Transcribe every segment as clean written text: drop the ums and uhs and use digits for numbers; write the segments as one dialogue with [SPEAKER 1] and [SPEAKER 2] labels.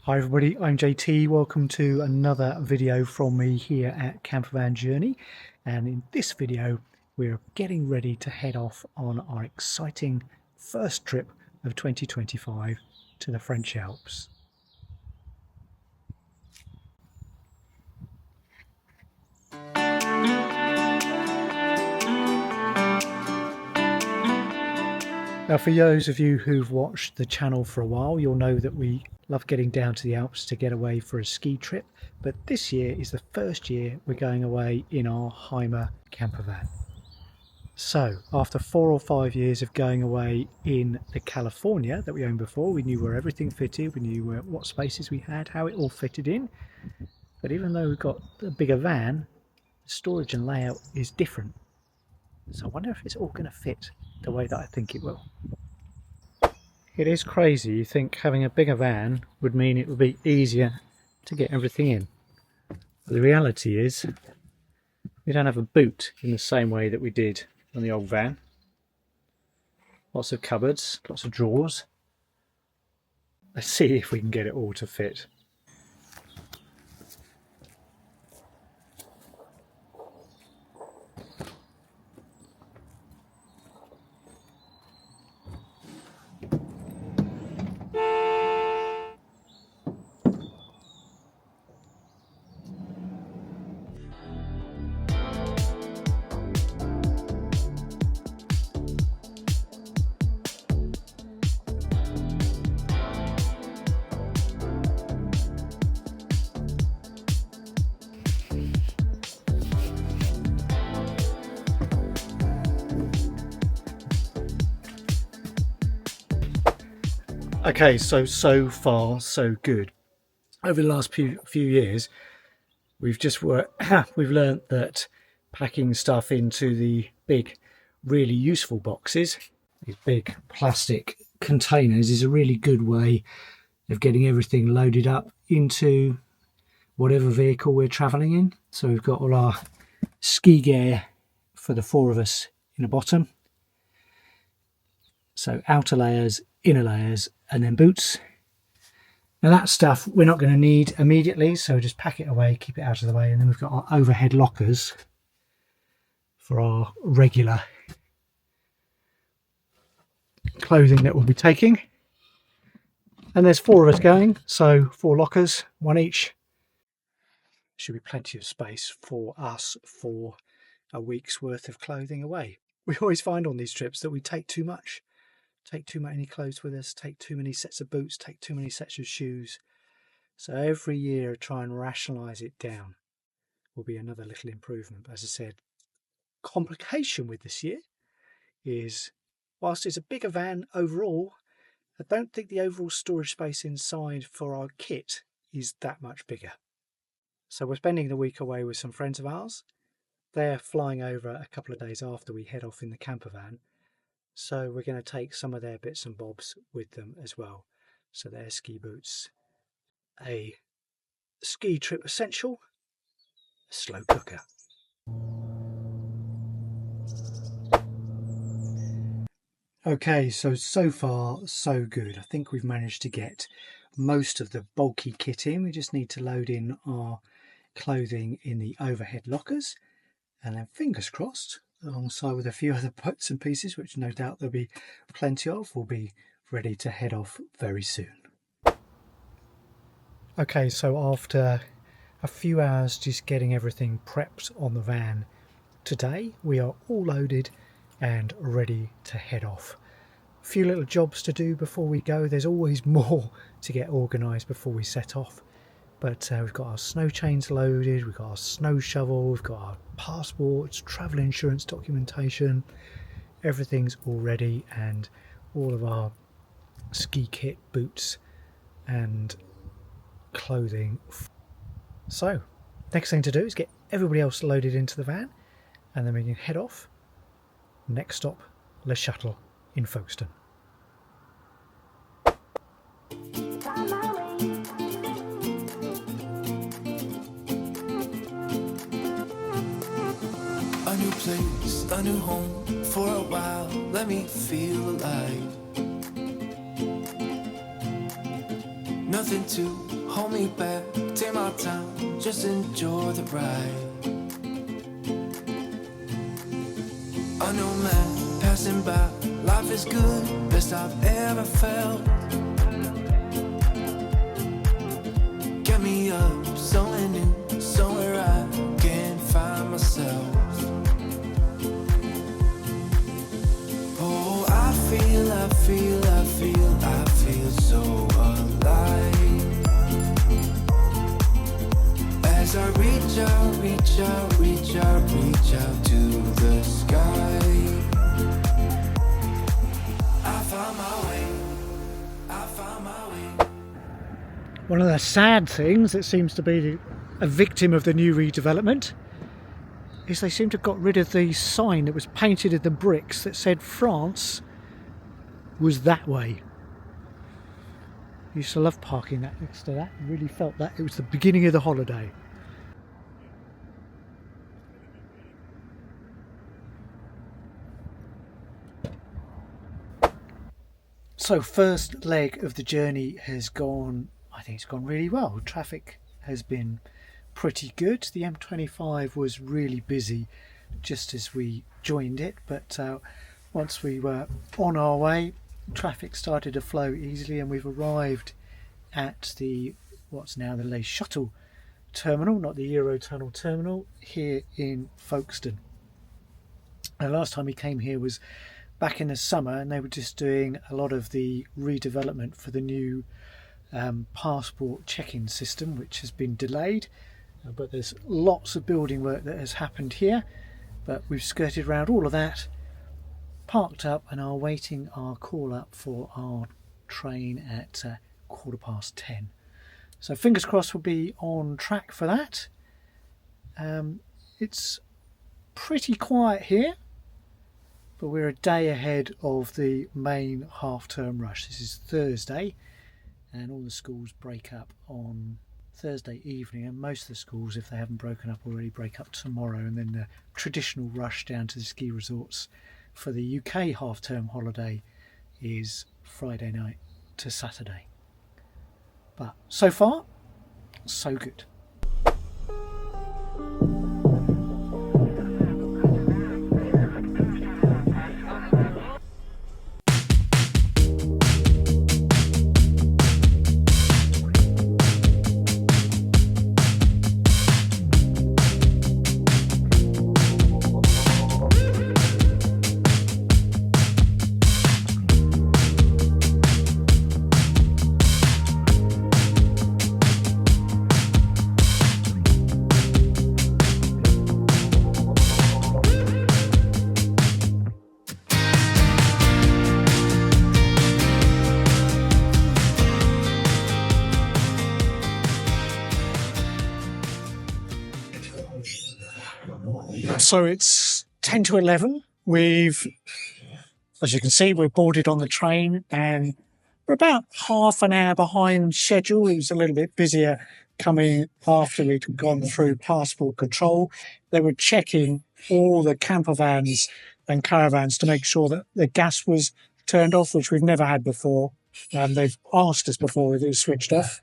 [SPEAKER 1] Hi everybody, I'm JT. Welcome to another video from me here at Campervan Journey, and in this video we're getting ready to head off on our exciting first trip of 2025 to the French Alps. Now, for those of you who've watched the channel for a while, you'll know that we love getting down to the Alps to get away for a ski trip, but this year is the first year we're going away in our Hymer Campervan. So after 4 or 5 years of going away in the California that we owned before, we knew where everything fitted, we knew what spaces we had, how it all fitted in. But even though we've got a bigger van, the storage and layout is different. So I wonder if it's all going to fit the way that I think it will. It is crazy. You think having a bigger van would mean it would be easier to get everything in. But the reality is we don't have a boot in the same way that we did on the old van. Lots of cupboards, lots of drawers. Let's see if we can get it all to fit. Okay, so far so good. Over the last few years, we've learnt that packing stuff into the big, really useful boxes, these big plastic containers, is a really good way of getting everything loaded up into whatever vehicle we're travelling in. So we've got all our ski gear for the 4 of us in the bottom. So outer layers, inner layers, and then boots. Now that stuff we're not going to need immediately, so just pack it away, keep it out of the way, and then we've got our overhead lockers for our regular clothing that we'll be taking. And there's 4 of us going, so 4 lockers, 1 each. Should be plenty of space for us for a week's worth of clothing away. We always find on these trips that we take too much. Take too many clothes with us, take too many sets of boots, take too many sets of shoes. So every year try and rationalise it down will be another little improvement. As I said, complication with this year is, whilst it's a bigger van overall, I don't think the overall storage space inside for our kit is that much bigger. So we're spending the week away with some friends of ours. They're flying over a couple of days after we head off in the camper van. So we're going to take some of their bits and bobs with them as well. So their ski boots, a ski trip essential, a slow cooker. Okay, so far so good. I think we've managed to get most of the bulky kit in. We just need to load in our clothing in the overhead lockers, and then fingers crossed, alongside with a few other bits and pieces, which no doubt there'll be plenty of, we'll be ready to head off very soon. Okay, so after a few hours just getting everything prepped on the van, today we are all loaded and ready to head off. A few little jobs to do before we go. There's always more to get organised before we set off. But we've got our snow chains loaded, we've got our snow shovel, we've got our passports, travel insurance documentation. Everything's all ready, and all of our ski kit, boots and clothing. So next thing to do is get everybody else loaded into the van, and then we can head off. Next stop, LeShuttle in Folkestone.
[SPEAKER 2] A new place, a new home, for a while, let me feel alive. Nothing to hold me back, take my time, just enjoy the ride. I know man, passing by, life is good, best I've ever felt. Get me up, somewhere new, somewhere I can find myself. Oh, I feel so alive. As I reach out to the sky. I found my way.
[SPEAKER 1] One of the sad things that seems to be a victim of the new redevelopment is they seem to have got rid of the sign that was painted in the bricks that said France was that way. I used to love parking that next to that. Really felt that it was the beginning of the holiday. So first leg of the journey has gone, I think it's gone really well. Traffic has been pretty good. The M25 was really busy just as we joined it, but once we were on our way, traffic started to flow easily, and we've arrived at the what's now the LeShuttle terminal, not the Eurotunnel terminal, here in Folkestone. The last time we came here was back in the summer, and they were just doing a lot of the redevelopment for the new passport check-in system, which has been delayed, but there's lots of building work that has happened here. But we've skirted around all of that, parked up, and are waiting our call up for our train at 10:15. So fingers crossed we'll be on track for that. It's pretty quiet here, but we're a day ahead of the main half-term rush. This is Thursday, and all the schools break up on Thursday evening, and most of the schools, if they haven't broken up already, break up tomorrow, and then the traditional rush down to the ski resorts for the UK half-term holiday is Friday night to Saturday. But so far, so good. So it's 10 to 11. We've, as you can see, we're boarded on the train, and we're about half an hour behind schedule. It was a little bit busier coming after we'd gone through passport control. They were checking all the camper vans and caravans to make sure that the gas was turned off, which we've never had before. They've asked us before if it was switched off,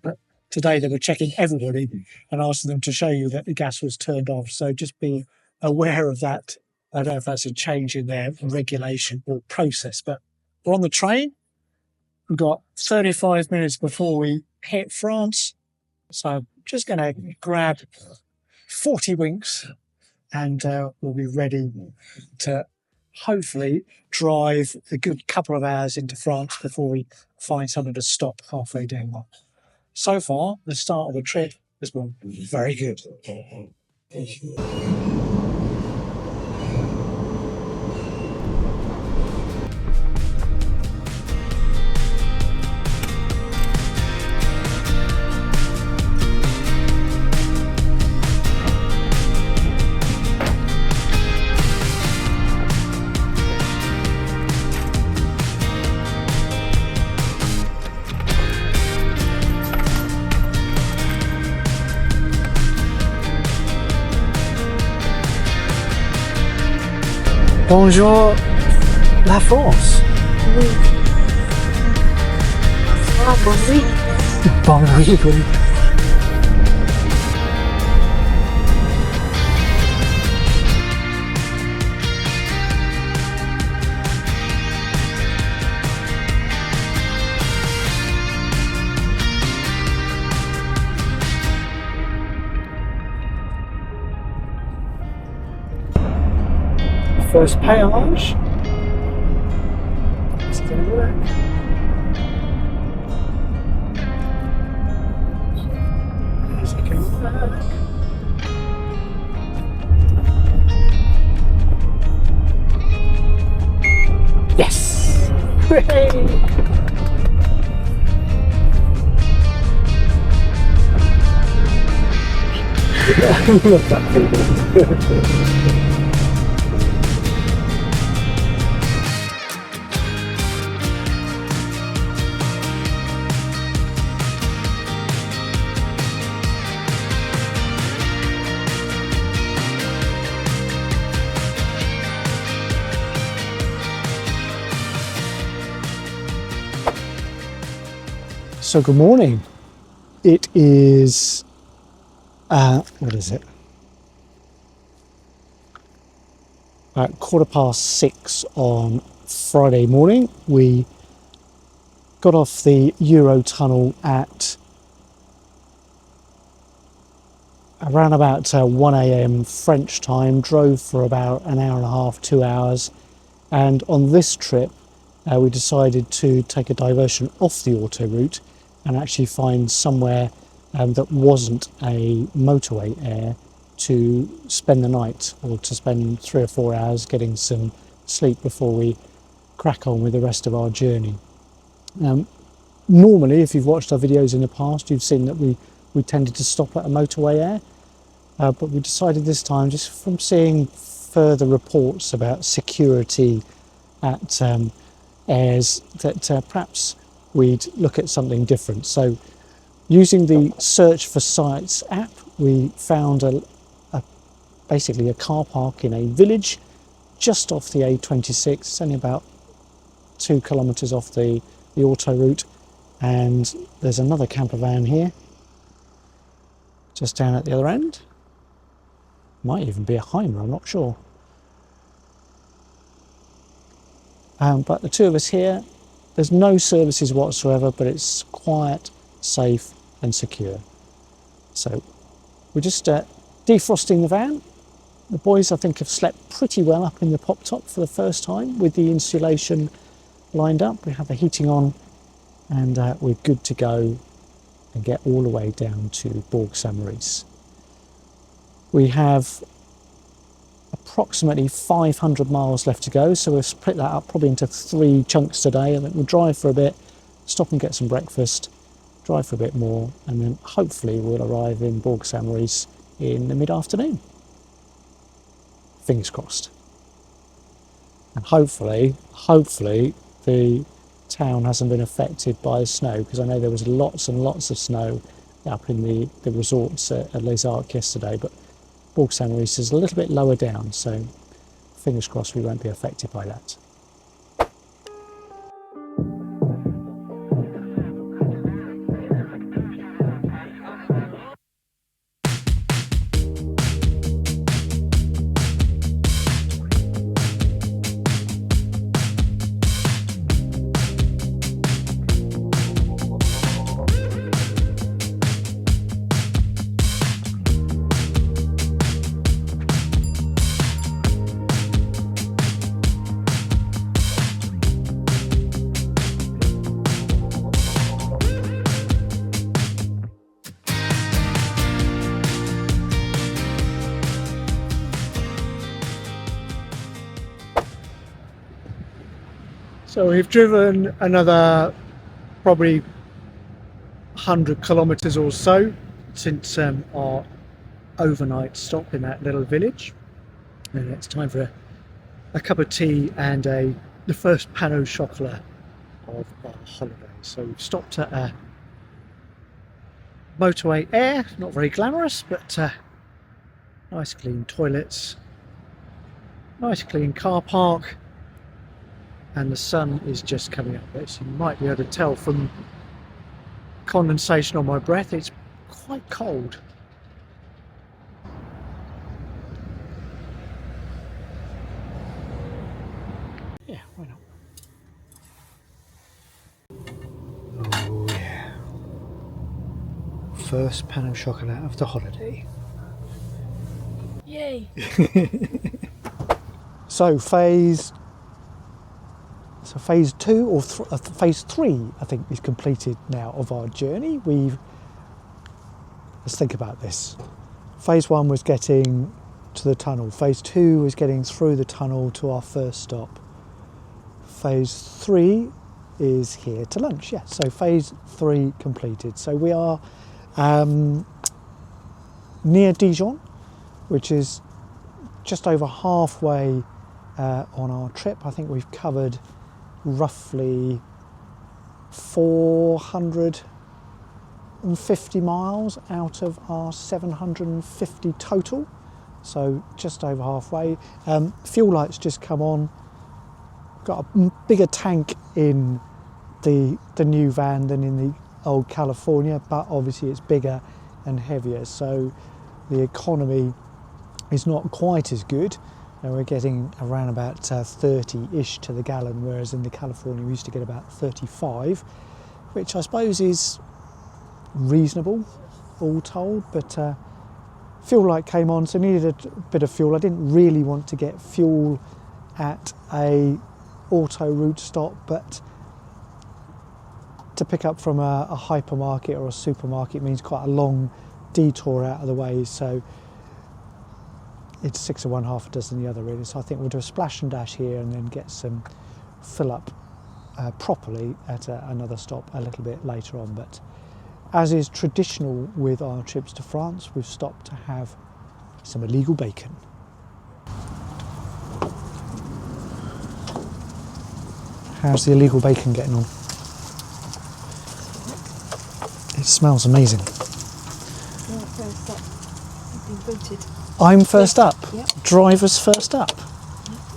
[SPEAKER 1] but today they were checking everybody and asking them to show you that the gas was turned off. So just be aware of that. I don't know if that's a change in their regulation or process, but we're on the train. We've got 35 minutes before we hit France. So I'm just going to grab 40 winks, and we'll be ready to hopefully drive a good couple of hours into France before we find somewhere to stop halfway down. So far, the start of the trip has been very good. Bonjour, la France.
[SPEAKER 3] Oui. Ah, bon, oui.
[SPEAKER 1] Bye everybody. First péage. It's going to work. Is it going to work? Yes! Hooray! Love that feeling. So good morning. It is, what is it? About 6:15 on Friday morning. We got off the Eurotunnel at around about 1 a.m. French time, drove for about an hour and a half, 2 hours. And on this trip, we decided to take a diversion off the auto route and actually find somewhere that wasn't a motorway air to spend the night, or to spend 3 or 4 hours getting some sleep before we crack on with the rest of our journey. Normally, if you've watched our videos in the past, you've seen that we tended to stop at a motorway air, but we decided this time, just from seeing further reports about security at airs, that perhaps we'd look at something different. So using the Search for Sites app, we found basically a car park in a village just off the A26. It's only about 2 kilometres off the auto route, and there's another camper van here just down at the other end. Might even be a Hymer, I'm not sure. But the two of us here, there's no services whatsoever, but it's quiet, safe and secure. So we're just defrosting the van. The boys, I think, have slept pretty well up in the pop top for the first time with the insulation lined up. We have the heating on, and we're good to go and get all the way down to Bourg St Maurice. We have approximately 500 miles left to go, so we'll split that up probably into 3 chunks today. I think we'll drive for a bit, stop and get some breakfast, drive for a bit more, and then hopefully we'll arrive in Bourg St Maurice in the mid-afternoon. Fingers crossed. And hopefully the town hasn't been affected by the snow, because I know there was lots and lots of snow up in the resorts at Les Arcs yesterday, but Bourg St Maurice is a little bit lower down, so fingers crossed we won't be affected by that. So we've driven another probably 100 kilometres or so since our overnight stop in that little village, and it's time for a cup of tea and the first pan au chocolat of our holiday. So we've stopped at a motorway air, not very glamorous, but nice clean toilets, nice clean car park, and the sun is just coming up there, so you might be able to tell from condensation on my breath. It's quite cold. Yeah, why not? Oh yeah. First pan of chocolate of the holiday.
[SPEAKER 3] Yay!
[SPEAKER 1] So phase 2 or phase 3, I think, is completed now of our journey. Let's think about this. Phase 1 was getting to the tunnel. Phase 2 was getting through the tunnel to our first stop. Phase 3 is here to lunch. Yeah, so phase 3 completed. So we are near Dijon, which is just over halfway on our trip. I think we've covered roughly 450 miles out of our 750 total, so just over halfway. Fuel lights just come on. Got a bigger tank in the new van than in the old California, but obviously it's bigger and heavier, so the economy is not quite as good. And we're getting around about 30-ish to the gallon, whereas in the California we used to get about 35, which I suppose is reasonable all told. But fuel light came on, so needed a bit of fuel. I didn't really want to get fuel at a auto route stop, but to pick up from a hypermarket or a supermarket means quite a long detour out of the way, so it's 6 of one, half a dozen the other, really. So I think we'll do a splash and dash here and then get some fill up properly at another stop a little bit later on. But as is traditional with our trips to France, we've stopped to have some illegal bacon. How's the illegal bacon getting on? It smells amazing.
[SPEAKER 3] You're first up. You've been booted.
[SPEAKER 1] I'm first up.
[SPEAKER 3] Yep.
[SPEAKER 1] Driver's first up. Yep.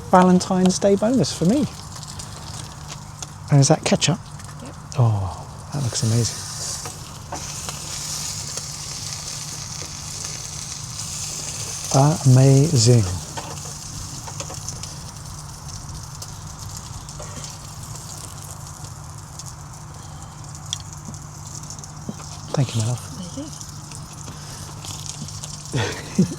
[SPEAKER 1] Valentine's Day bonus for me. And is that ketchup?
[SPEAKER 3] Yep.
[SPEAKER 1] Oh, that looks amazing. Amazing. Thank you, my love.
[SPEAKER 3] There you go.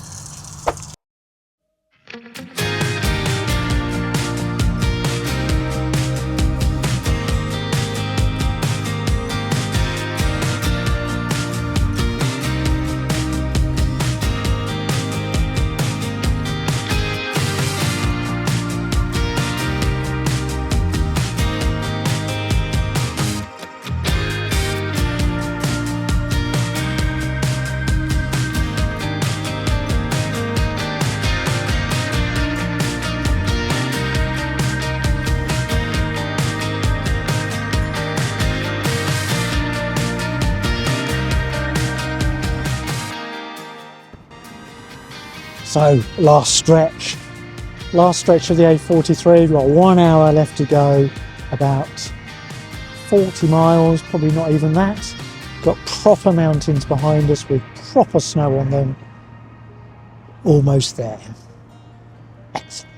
[SPEAKER 1] So, last stretch of the A43, we've got 1 hour left to go, about 40 miles, probably not even that. Got proper mountains behind us with proper snow on them. Almost there. Excellent.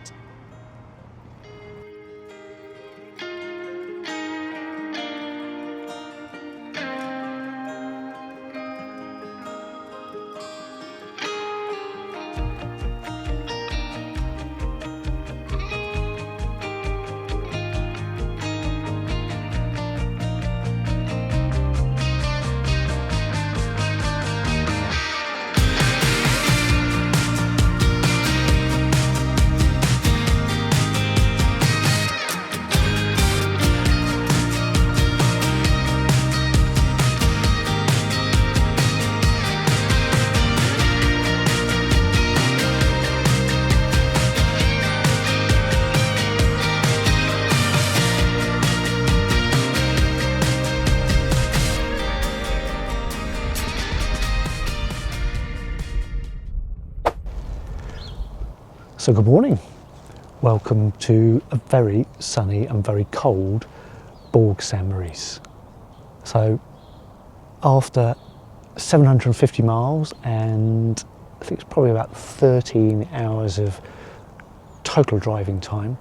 [SPEAKER 1] So good morning. Welcome to a very sunny and very cold Bourg St Maurice. So after 750 miles, and I think it's probably about 13 hours of total driving time.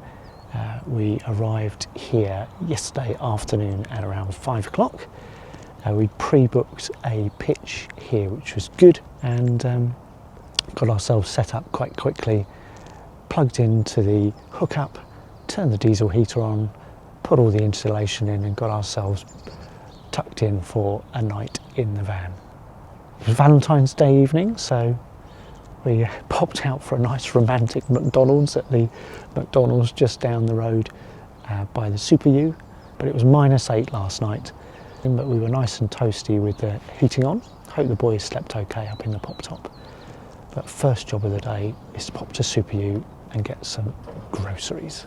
[SPEAKER 1] We arrived here yesterday afternoon at around 5 o'clock. We pre-booked a pitch here, which was good, and got ourselves set up quite quickly, plugged into the hookup, turned the diesel heater on, put all the insulation in, and got ourselves tucked in for a night in the van. It was Valentine's Day evening, so we popped out for a nice romantic McDonald's at the McDonald's just down the road by the Super U. But it was -8 last night, but we were nice and toasty with the heating on. Hope the boys slept okay up in the pop top. But first job of the day is to pop to Super U and get some groceries.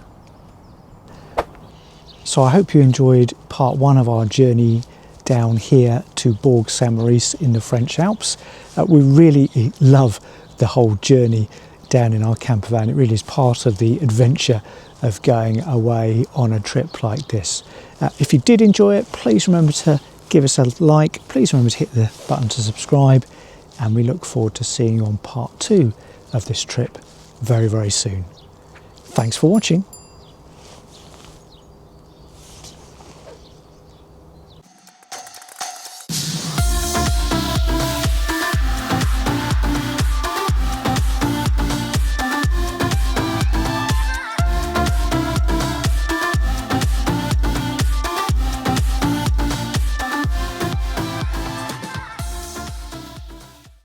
[SPEAKER 1] So I hope you enjoyed part 1 of our journey down here to Bourg St Maurice in the French Alps. We really love the whole journey down in our camper van. It really is part of the adventure of going away on a trip like this. If you did enjoy it, please remember to give us a like. Please remember to hit the button to subscribe, and we look forward to seeing you on part 2 of this trip very, very soon. Thanks for watching.